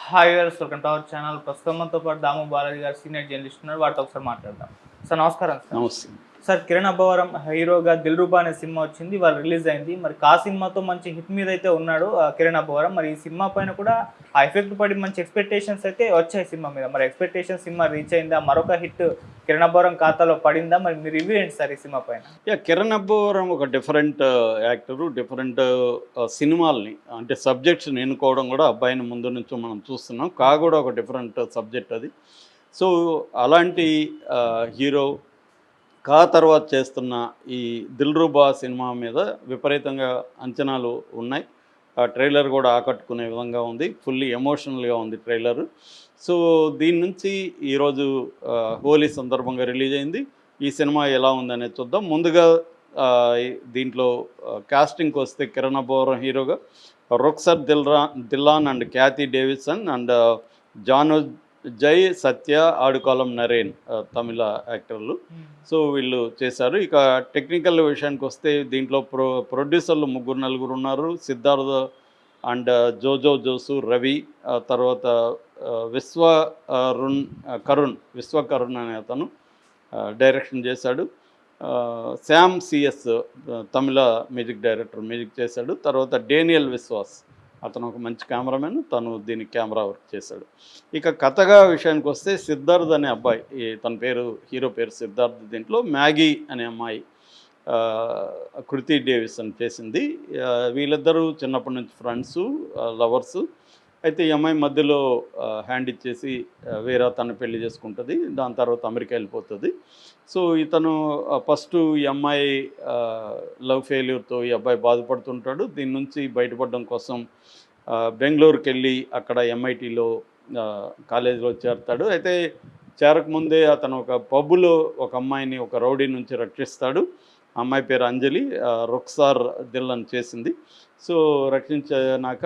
Hi viewers, welcome to our channel. ప్రస్తుతం మనతో పాటు దాము బాలాజీ గారు సీనియర్ జర్నలిస్ట్ ఉన్నారు. వారితో ఒకసారి మాట్లాడదాం. సార్ నమస్కారం. సార్ నమస్తే. సార్ కిరణ్ అబ్బవరం హీరోగా దిల్రుబా అనే సినిమా వచ్చింది, వాళ్ళు రిలీజ్ అయింది. మరి ఆ సినిమాతో మంచి హిట్ మీద అయితే ఉన్నాడు కిరణ్ అబ్బవరం. మరి ఈ సినిమా పైన కూడా ఆ ఎఫెక్ట్ పడి మంచి ఎక్స్పెక్టేషన్స్ అయితే వచ్చాయి సినిమా మీద. మరి ఎక్స్పెక్టేషన్ సినిమా రీచ్ అయిందా? మరొక హిట్ కిరణ్ అబ్బవరం ఖాతాలో పడిందా? మరి మీ రివ్యూ ఏంటి సార్ ఈ సినిమా పైన? కిరణ్ అబ్బవరం ఒక డిఫరెంట్ యాక్టరు, డిఫరెంట్ సినిమాల్ని అంటే సబ్జెక్ట్స్ని ఎన్నుకోవడం కూడా అబ్బాయిని ముందు నుంచి మనం చూస్తున్నాం. కూడా ఒక డిఫరెంట్ సబ్జెక్ట్ అది. సో అలాంటి హీరో తర్వాత చేస్తున్న ఈ దిల్రుబా సినిమా మీద విపరీతంగా అంచనాలు ఉన్నాయి. ట్రైలర్ కూడా ఆకట్టుకునే విధంగా ఉంది, ఫుల్లీ ఎమోషనల్గా ఉంది ట్రైలర్. సో దీని నుంచి ఈరోజు హోలీ సందర్భంగా రిలీజ్ అయింది. ఈ సినిమా ఎలా ఉందనేది చూద్దాం. ముందుగా దీంట్లో కాస్టింగ్కి వస్తే కిరణ్ అబ్బవరం హీరోగా, Ruksar Dhillon and Cathy Davidson and Janu Jai, Satya, Aadukalam Naren తమిళ యాక్టర్లు. సో వీళ్ళు చేశారు. ఇక టెక్నికల్ విషయానికి వస్తే దీంట్లో ప్రొడ్యూసర్లు 3-4 ఉన్నారు. సిద్ధార్థ అండ్ జోజో జోసు, రవి, తర్వాత విశ్వకరుణ్ అనే అతను డైరెక్షన్ చేశాడు. శ్యామ్ సిఎస్ తమిళ మ్యూజిక్ డైరెక్టర్ మ్యూజిక్ చేశాడు. తర్వాత డేనియల్ విశ్వాస్, అతను ఒక మంచి కెమెరామెన్, తను దీనికి కెమెరా వర్క్ చేశాడు. ఇక కథగా విషయానికి వస్తే సిద్ధార్థ్ అనే అబ్బాయి, తన పేరు హీరో పేరు సిద్ధార్థ్. దీంట్లో మ్యాగీ అనే అమ్మాయి కృతి డేవిసన్ చేసింది. వీళ్ళిద్దరూ చిన్నప్పటి నుంచి ఫ్రెండ్సు, లవర్సు. అయితే ఈ అమ్మాయి మధ్యలో హ్యాండ్ ఇచ్చేసి వేరే తను పెళ్లి చేసుకుంటుంది. దాని తర్వాత అమెరికా వెళ్ళిపోతుంది. సో ఇతను ఫస్ట్ ఈ అమ్మాయి లవ్ ఫెయిల్యూర్తో ఈ అబ్బాయి బాధపడుతుంటాడు. దీని నుంచి బయటపడడం కోసం బెంగళూరుకి వెళ్ళి అక్కడ ఎంఐటీలో కాలేజీలో చేరుతాడు. అయితే చేరకముందే అతను ఒక పబ్బులో ఒక అమ్మాయిని ఒక రౌడీ నుంచి రక్షిస్తాడు. అమ్మాయి పేరు అంజలి, రుక్సార్ దిల్లన్ చేసింది. సో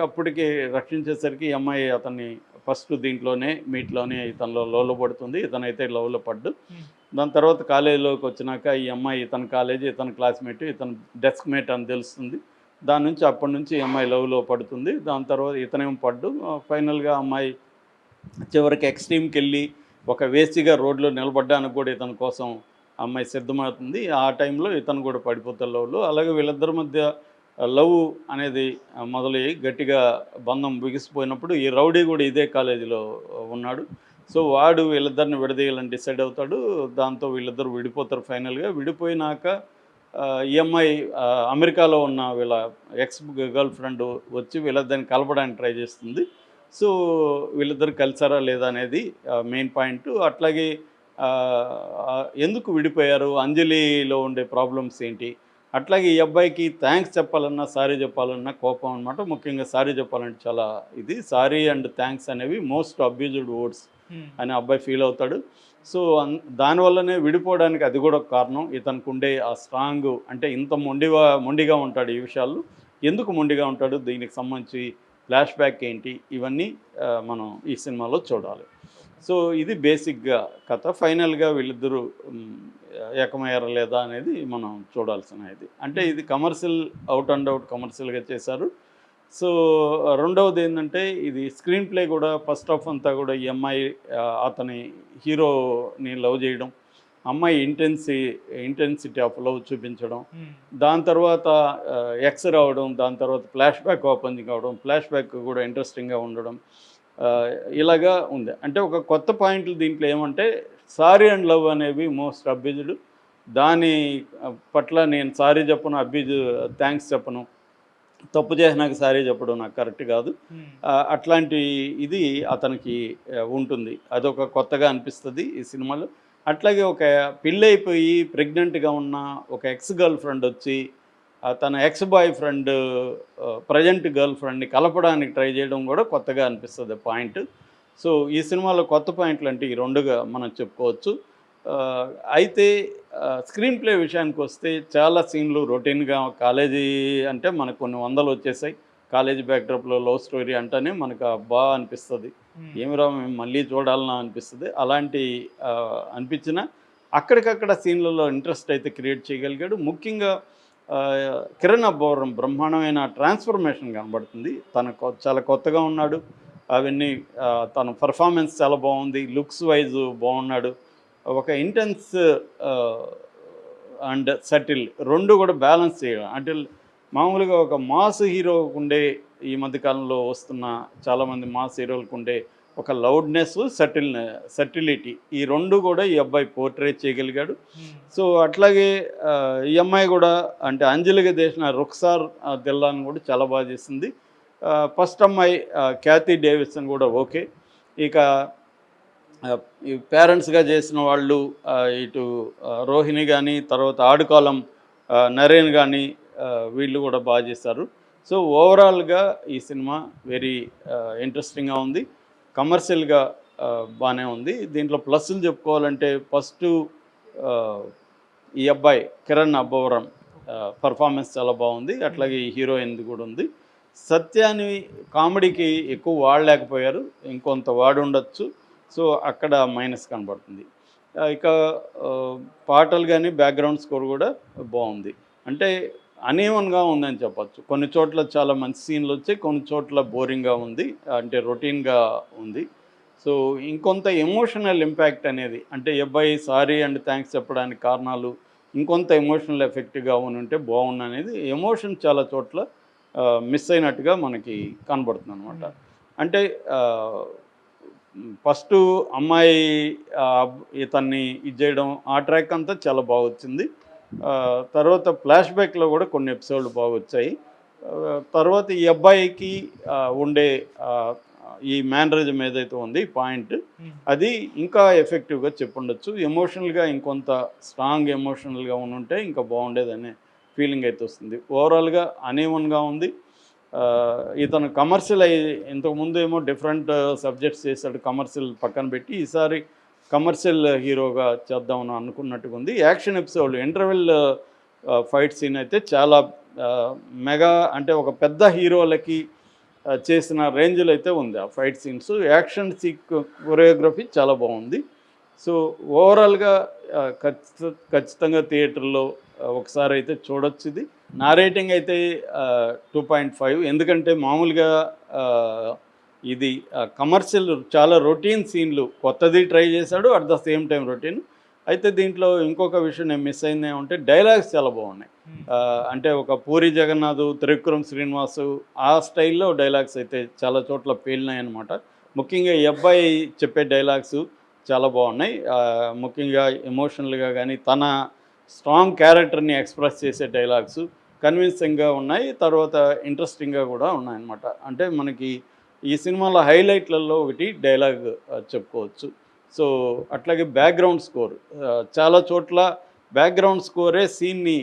అప్పటికి రక్షించేసరికి ఈ అమ్మాయి అతన్ని ఫస్ట్ దీంట్లోనే మీట్లోనే ఇతనిలో లవ్లో పడుతుంది. ఇతనైతే లవ్లో పడ్డు. దాని తర్వాత కాలేజీలోకి వచ్చినాక ఈ అమ్మాయి ఇతని కాలేజీ, ఇతని క్లాస్మేట్, ఇతని డెస్క్ మేట్ అని తెలుస్తుంది. దాని నుంచి అప్పటి నుంచి ఈ అమ్మాయి లవ్లో పడుతుంది. దాని తర్వాత ఇతనేం పడ్డు. ఫైనల్గా అమ్మాయి చివరికి ఎక్స్ట్రీమ్కి వెళ్ళి ఒక వేసిగా రోడ్లో నిలబడ్డానికి కూడా ఇతని కోసం అమ్మాయి సిద్ధమవుతుంది. ఆ టైంలో ఇతను కూడా పడిపోతారు లవ్లో. అలాగే వీళ్ళిద్దరి మధ్య లవ్ అనేది మొదలయ్యి గట్టిగా బంధం బిగిసిపోయినప్పుడు ఈ రౌడీ కూడా ఇదే కాలేజీలో ఉన్నాడు. సో వాడు వీళ్ళిద్దరిని విడదీయాలని డిసైడ్ అవుతాడు. దాంతో వీళ్ళిద్దరు విడిపోతారు. ఫైనల్గా విడిపోయినాక ఈ అమ్మాయి అమెరికాలో ఉన్న వీళ్ళ ఎక్స్ గర్ల్ ఫ్రెండ్ వచ్చి వీళ్ళిద్దరిని కలపడానికి ట్రై చేస్తుంది. సో వీళ్ళిద్దరు కలిసారా లేదా అనేది మెయిన్ పాయింట్. అట్లాగే ఎందుకు విడిపోయారు, అంజలిలో ఉండే ప్రాబ్లమ్స్ ఏంటి, అట్లాగే ఈ అబ్బాయికి థ్యాంక్స్ చెప్పాలన్నా సారీ చెప్పాలన్నా కోపం అనమాట. ముఖ్యంగా సారీ చెప్పాలంటే చాలా ఇది. సారీ అండ్ థ్యాంక్స్ అనేవి మోస్ట్ అబ్యూజ్డ్ వర్డ్స్ అని అబ్బాయి ఫీల్ అవుతాడు. సో దానివల్లనే విడిపోవడానికి అది కూడా ఒక కారణం. ఇతనికి ఉండే ఆ స్ట్రాంగ్, అంటే ఇంత మొండిగా ఉంటాడు ఈ విషయాల్లో. ఎందుకు మొండిగా ఉంటాడు, దీనికి సంబంధించి ఫ్లాష్ బ్యాక్ ఏంటి, ఇవన్నీ మనం ఈ సినిమాలో చూడాలి. సో ఇది బేసిక్గా కథ. ఫైనల్గా వీళ్ళిద్దరూ ఏకమయ్యారా లేదా అనేది మనం చూడాల్సిన ఇది. అంటే ఇది కమర్షియల్, అవుట్ అండ్ అవుట్ కమర్షియల్గా చేశారు. సో రెండవది ఏంటంటే ఇది స్క్రీన్ ప్లే కూడా ఫస్ట్ హాఫ్ అంతా కూడా ఈ అమ్మాయి అతని హీరోని లవ్ చేయడం, అమ్మాయి ఇంటెన్సిటీ ఆఫ్ లవ్ చూపించడం, దాని తర్వాత ఎక్స్ రావడం, దాని తర్వాత ఫ్లాష్ బ్యాక్ ఓపెనింగ్ అవడం, ఫ్లాష్ బ్యాక్ కూడా ఇంట్రెస్టింగ్గా ఉండడం, ఇలాగా ఉంది. అంటే ఒక కొత్త పాయింట్లు దీంట్లో ఏమంటే సారీ అండ్ లవ్ అనేవి మోస్ట్ అబ్యూజ్డ్. దాని పట్ల నేను సారీ చెప్పను, థ్యాంక్స్ చెప్పను, తప్పు చేసినాక సారీ చెప్పడం నాకు కరెక్ట్ కాదు. అట్లాంటి ఇది అతనికి ఉంటుంది. అదొక కొత్తగా అనిపిస్తుంది ఈ సినిమాలో. అట్లాగే ఒక పెళ్ళైపోయి ప్రెగ్నెంట్గా ఉన్న ఒక ఎక్స్ గర్ల్ ఫ్రెండ్ వచ్చి తన X boy friend present girl ఫ్రెండ్ని కలపడానికి ట్రై చేయడం కూడా కొత్తగా అనిపిస్తుంది పాయింట్. సో ఈ సినిమాలో కొత్త పాయింట్లు అంటే ఈ రెండుగా మనం చెప్పుకోవచ్చు. అయితే స్క్రీన్ ప్లే విషయానికి వస్తే చాలా సీన్లు రొటీన్గా, కాలేజీ అంటే మనకు కొన్ని వందలు వచ్చేసాయి. కాలేజీ బ్యాక్డ్రాప్లో లవ్ స్టోరీ అంటేనే మనకు బాగా అనిపిస్తుంది, ఏమిరా మేము మళ్ళీ చూడాలన్నా అనిపిస్తుంది. అలాంటి అనిపించిన అక్కడికక్కడ సీన్లలో ఇంట్రెస్ట్ అయితే క్రియేట్ చేయగలిగాడు. ముఖ్యంగా కిరణ్ అబ్బవరం బ్రహ్మాండమైన ట్రాన్స్ఫర్మేషన్ కనబడుతుంది. చాలా కొత్తగా ఉన్నాడు. అవన్నీ తన పర్ఫార్మెన్స్ చాలా బాగుంది, లుక్స్ వైజ్ బాగున్నాడు. ఒక ఇంటెన్స్ అండ్ సటిల్ రెండు కూడా బ్యాలెన్స్ చేయడం. అంటే మామూలుగా ఒక మాస్ హీరోకు ఉండే, ఈ మధ్యకాలంలో వస్తున్న చాలామంది మాస్ హీరోలకు ఉండే ఒక లౌడ్నెస్, సటిలిటీ, ఈ రెండు కూడా ఈ అబ్బాయి పోర్ట్రేట్ చేయగలిగాడు. సో అట్లాగే ఈ అమ్మాయి కూడా అంటే అంజలిగా చేసిన రుక్సార్ దిల్లాన్ కూడా చాలా బాగా చేసింది. ఫస్ట్ అమ్మాయి క్యాథీ డేవిడ్సన్ కూడా ఓకే. ఇక ఈ పేరెంట్స్గా చేసిన వాళ్ళు ఇటు రోహిణి కానీ, తర్వాత ఆడుకాలం నరేన్ కానీ, వీళ్ళు కూడా బాగా చేశారు. సో ఓవరాల్గా ఈ సినిమా వెరీ ఇంట్రెస్టింగ్గా ఉంది, కమర్షియల్గా బాగానే ఉంది. దీంట్లో ప్లస్లు చెప్పుకోవాలంటే ఫస్ట్ ఈ అబ్బాయి కిరణ్ అబ్బవరం పర్ఫార్మెన్స్ చాలా బాగుంది. అట్లాగే ఈ హీరోయిన్ది కూడా ఉంది. సత్యాన్ని కామెడీకి ఎక్కువ వాడలేకపోయారు, ఇంకొంత వాడి ఉండొచ్చు. సో అక్కడ మైనస్ కనబడుతుంది. ఇక పాటలు కానీ బ్యాక్గ్రౌండ్ స్కోర్ కూడా బాగుంది. అంటే అనీవన్గా ఉందని చెప్పచ్చు. కొన్ని చోట్ల చాలా మంచి సీన్లు వచ్చాయి, కొన్ని చోట్ల బోరింగ్గా ఉంది, అంటే రొటీన్గా ఉంది. సో ఇంకొంత ఎమోషనల్ ఇంపాక్ట్ అనేది, అంటే అబ్బాయి సారీ అండ్ థ్యాంక్స్ చెప్పడానికి కారణాలు ఇంకొంత ఎమోషనల్ ఎఫెక్ట్గా ఉంటే బాగుంది అనేది ఎమోషన్ చాలా చోట్ల మిస్ అయినట్టుగా మనకి కనబడుతుంది అనమాట. అంటే ఫస్ట్ అమ్మాయి ఇతన్ని ఇది చేయడం, ఆ ట్రాక్ అంతా చాలా బాగా వచ్చింది. తర్వాత ఫ్లాష్ బ్యాక్లో కూడా కొన్ని ఎపిసోడ్లు బాగా వచ్చాయి. తర్వాత ఈ అబ్బాయికి ఉండే ఈ మేనరిజం ఏదైతే ఉంది పాయింట్, అది ఇంకా ఎఫెక్టివ్గా చెప్పుండొచ్చు. ఎమోషనల్గా ఇంకొంత స్ట్రాంగ్ ఎమోషనల్గా ఉంటే ఇంకా బాగుండేదనే ఫీలింగ్ అయితే వస్తుంది. ఓవరాల్గా అనీవన్గా ఉంది. ఇతను కమర్షియల్ ఇంతకుముందు ఏమో డిఫరెంట్ సబ్జెక్ట్స్ చేశాడు, కమర్షియల్ పక్కన పెట్టి ఈసారి కమర్షియల్ హీరోగా చేద్దామని అనుకున్నట్టుగా ఉంది. Action episode interval fight scene అయితే చాలా మెగా, అంటే ఒక పెద్ద హీరోలకి చేసిన రేంజ్లో అయితే ఉంది ఆ ఫైట్ సీన్స్. యాక్షన్ కొరియోగ్రఫీ చాలా బాగుంది. సో ఓవరాల్గా ఖచ్చితంగా థియేటర్లో ఒకసారి అయితే చూడొచ్చు. ఇది నా రేటింగ్ అయితే 2.5. ఎందుకంటే మామూలుగా ఇది కమర్షియల్ చాలా రొటీన్ సీన్లు, కొత్తది ట్రై చేశాడు, at the same time routine. అయితే దీంట్లో ఇంకొక విషయం నేను మిస్ అయింది ఏమంటే డైలాగ్స్ చాలా బాగున్నాయి. అంటే ఒక పూరి జగన్నాథ్, త్రివిక్రమ్ శ్రీనివాసు ఆ స్టైల్లో డైలాగ్స్ అయితే చాలా చోట్ల పేలినాయి అనమాట. ముఖ్యంగా ఈ అబ్బాయి చెప్పే డైలాగ్స్ చాలా బాగున్నాయి. ముఖ్యంగా ఎమోషనల్గా కానీ తన స్ట్రాంగ్ క్యారెక్టర్ని ఎక్స్ప్రెస్ చేసే డైలాగ్స్ కన్విన్సింగ్గా ఉన్నాయి, తర్వాత ఇంట్రెస్టింగ్గా కూడా ఉన్నాయన్నమాట. అంటే మనకి ఈ సినిమాలో హైలైట్లలో ఒకటి డైలాగ్ చెప్పుకోవచ్చు. సో అట్లాగే బ్యాక్గ్రౌండ్ స్కోర్ చాలా చోట్ల బ్యాక్గ్రౌండ్ స్కోరే సీన్ని